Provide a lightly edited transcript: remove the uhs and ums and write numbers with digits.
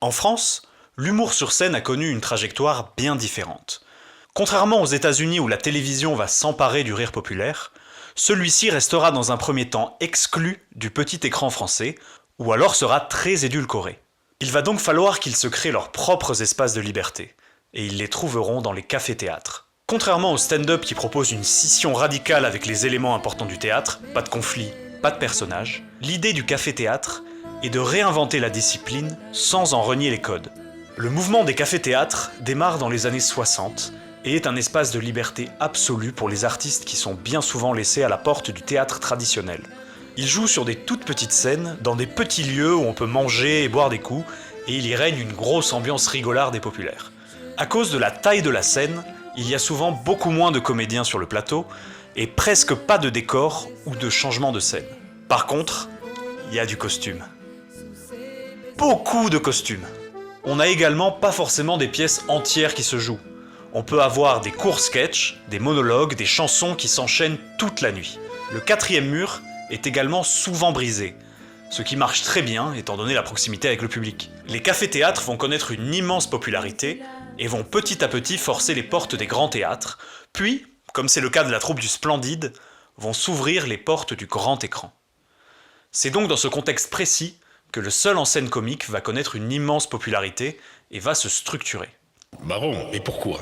En France, l'humour sur scène a connu une trajectoire bien différente. Contrairement aux États-Unis où la télévision va s'emparer du rire populaire, celui-ci restera dans un premier temps exclu du petit écran français, ou alors sera très édulcoré. Il va donc falloir qu'ils se créent leurs propres espaces de liberté, et ils les trouveront dans les cafés-théâtres. Contrairement au stand-up qui propose une scission radicale avec les éléments importants du théâtre, pas de conflit, pas de personnages, l'idée du café-théâtre est de réinventer la discipline sans en renier les codes. Le mouvement des cafés-théâtres démarre dans les années 60 et est un espace de liberté absolue pour les artistes qui sont bien souvent laissés à la porte du théâtre traditionnel. Ils jouent sur des toutes petites scènes, dans des petits lieux où on peut manger et boire des coups, et il y règne une grosse ambiance rigolarde et populaire. À cause de la taille de la scène, il y a souvent beaucoup moins de comédiens sur le plateau, et presque pas de décor ou de changement de scène. Par contre, il y a du costume. Beaucoup de costumes. On n'a également pas forcément des pièces entières qui se jouent. On peut avoir des courts sketchs, des monologues, des chansons qui s'enchaînent toute la nuit. Le quatrième mur est également souvent brisé, ce qui marche très bien étant donné la proximité avec le public. Les cafés-théâtres vont connaître une immense popularité et vont petit à petit forcer les portes des grands théâtres, puis, comme c'est le cas de la troupe du Splendide, vont s'ouvrir les portes du grand écran. C'est donc dans ce contexte précis que le seul en scène comique va connaître une immense popularité et va se structurer. Bah bon, et pourquoi?